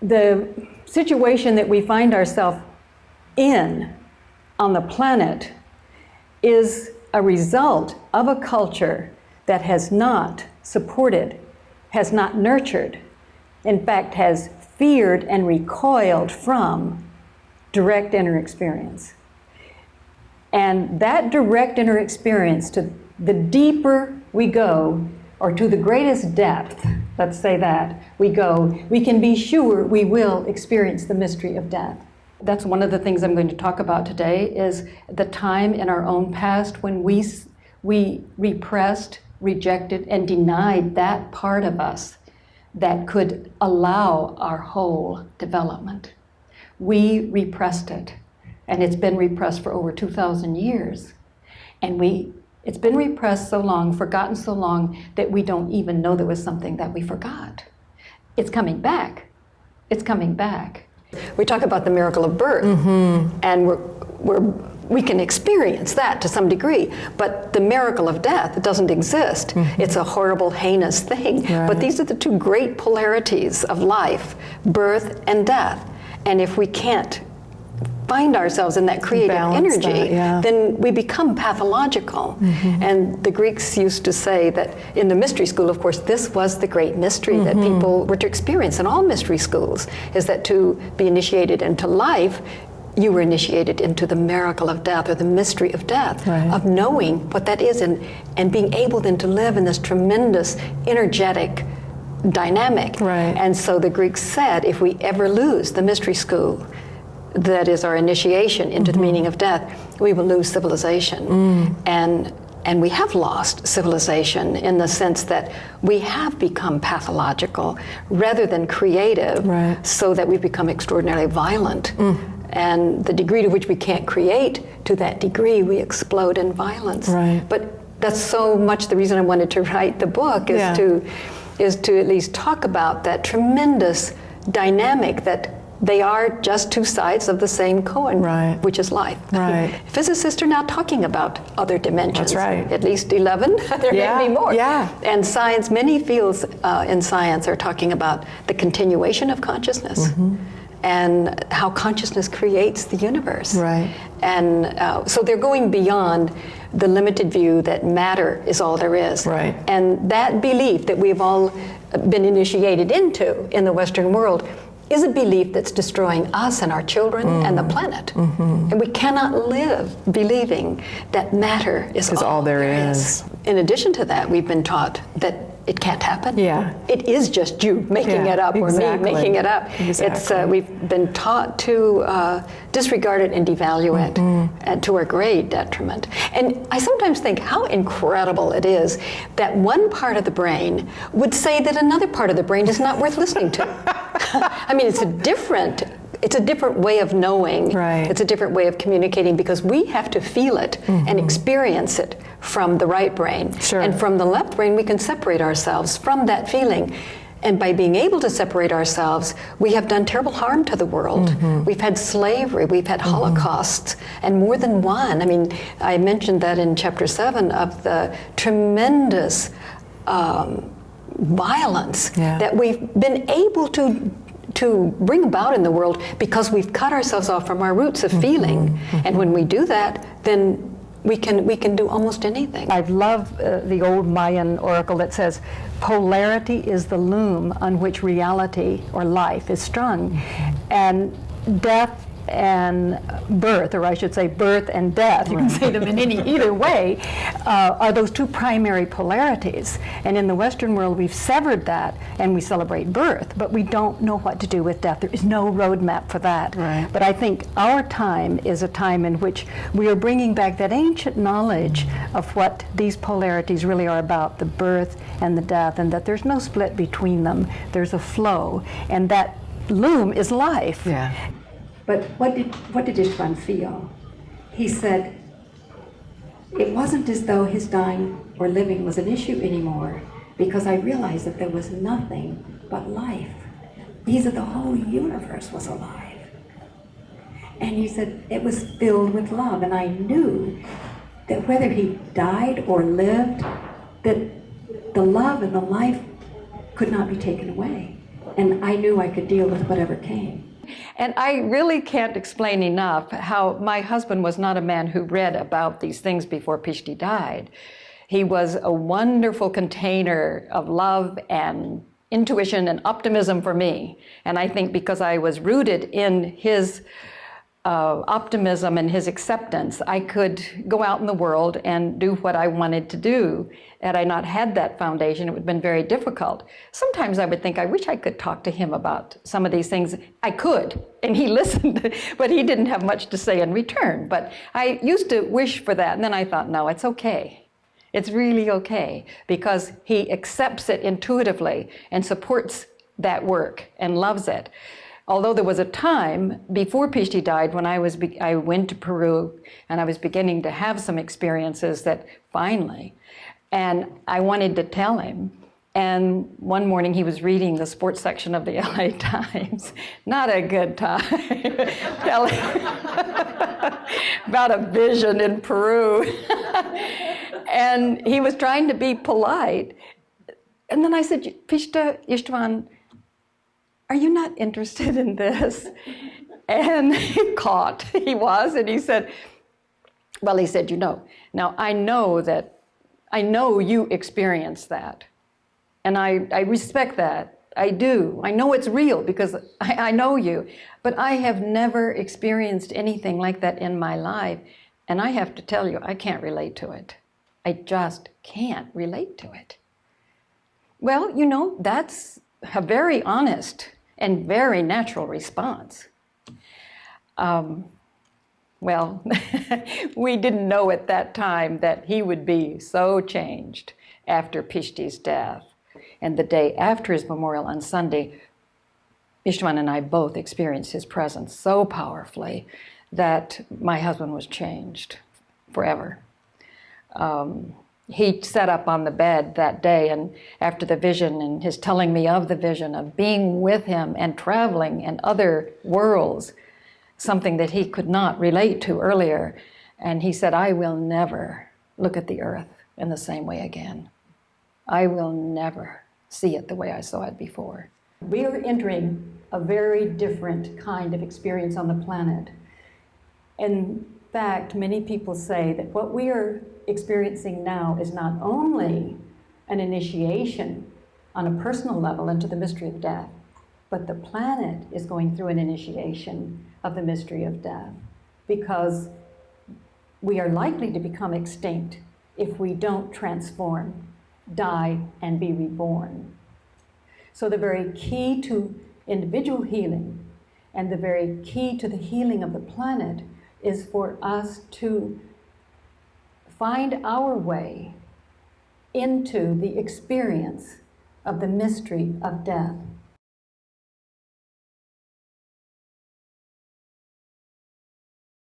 the situation that we find ourselves in on the planet is a result of a culture that has not supported, has not nurtured, in fact has feared and recoiled from direct inner experience. And that direct inner experience, to the deeper we go, or to the greatest depth, let's say that, we go, we can be sure we will experience the mystery of death. That's one of the things I'm going to talk about today, is the time in our own past when we repressed, rejected, and denied that part of us that could allow our whole development. We repressed it, and it's been repressed for over 2,000 years. And it's been repressed so long, forgotten so long, that we don't even know there was something that we forgot. It's coming back. It's coming back. We talk about the miracle of birth, and we can experience that to some degree, but the miracle of death doesn't exist. It's a horrible, heinous thing. Right. But these are the two great polarities of life, birth and death. And if we can't find ourselves in that creative energy, then we become pathological. And the Greeks used to say that in the mystery school, of course, this was the great mystery that people were to experience in all mystery schools, is that to be initiated into life, you were initiated into the miracle of death, or the mystery of death, of knowing what that is, and being able then to live in this tremendous energetic dynamic. And so the Greeks said, if we ever lose the mystery school, that is our initiation into the meaning of death, we will lose civilization. And we have lost civilization in the sense that we have become pathological rather than creative, so that we've become extraordinarily violent. And the degree to which we can't create, to that degree we explode in violence. But that's so much the reason I wanted to write the book, is to at least talk about that tremendous dynamic that they are just two sides of the same coin, which is life. Physicists are now talking about other dimensions. At least 11, there may be more. And science, many fields in science are talking about the continuation of consciousness, and how consciousness creates the universe. And so they're going beyond the limited view that matter is all there is. And that belief that we've all been initiated into in the Western world is a belief that's destroying us and our children and the planet. And we cannot live believing that matter is all there is. In addition to that, we've been taught that it can't happen. It is just you making it up, or me making it up. It's we've been taught to disregard it and devalue it, and to our great detriment. And I sometimes think how incredible it is that one part of the brain would say that another part of the brain is not worth listening to. I mean, it's a different way of knowing. It's a different way of communicating, because we have to feel it and experience it from the right brain. And from the left brain, we can separate ourselves from that feeling. And by being able to separate ourselves, we have done terrible harm to the world. We've had slavery, we've had holocausts, and more than one. I mean, I mentioned that in chapter 7 of the tremendous violence that we've been able to bring about in the world, because we've cut ourselves off from our roots of feeling. And when we do that, then we can do almost anything. I love the old Mayan oracle that says, polarity is the loom on which reality or life is strung. And death and birth, or I should say birth and death, you can say them in either way, are those two primary polarities. And in the Western world, we've severed that, and we celebrate birth, but we don't know what to do with death. There is no roadmap for that. But I think our time is a time in which we are bringing back that ancient knowledge of what these polarities really are about, the birth and the death, and that there's no split between them. There's a flow, and that loom is life. But what did Istvan feel? He said, it wasn't as though his dying or living was an issue anymore, because I realized that there was nothing but life. He said the whole universe was alive. And he said it was filled with love, and I knew that whether he died or lived, that the love and the life could not be taken away. and I knew I could deal with whatever came. And I really can't explain enough how my husband was not a man who read about these things before Pishti died. He was a wonderful container of love and intuition and optimism for me. And I think because I was rooted in his optimism and his acceptance, I could go out in the world and do what I wanted to do. Had I not had that foundation, it would have been very difficult. Sometimes I would think, I wish I could talk to him about some of these things. I could, and he listened, but he didn't have much to say in return. But I used to wish for that, and then I thought, no, it's okay. It's really okay, because he accepts it intuitively and supports that work and loves it. Although there was a time before Pishti died when I went to Peru and I was beginning to have some experiences that finally, and I wanted to tell him. And one morning he was reading the sports section of the LA Times. Not a good time. Telling about a vision in Peru. And he was trying to be polite. And then I said, Pishta Istvan, are you not interested in this? And he was, and he said, well, he said, now I know you experienced that. And I respect that. I do. I know it's real because I know you. But I have never experienced anything like that in my life. And I have to tell you, I can't relate to it. I just can't relate to it. Well, that's a very honest and very natural response. Well, we didn't know at that time that he would be so changed after Pishti's death. And the day after his memorial on Sunday, Istvan and I both experienced his presence so powerfully that my husband was changed forever. He sat up on the bed that day, and after the vision and his telling me of the vision of being with him and traveling in other worlds, something that he could not relate to earlier. And he said, I will never look at the earth in the same way again. I will never see it the way I saw it before. We are entering a very different kind of experience on the planet. In fact, many people say that what we are experiencing now is not only an initiation on a personal level into the mystery of death, but the planet is going through an initiation of the mystery of death, because we are likely to become extinct if we don't transform, die, and be reborn. So the very key to individual healing and the very key to the healing of the planet is for us to find our way into the experience of the mystery of death.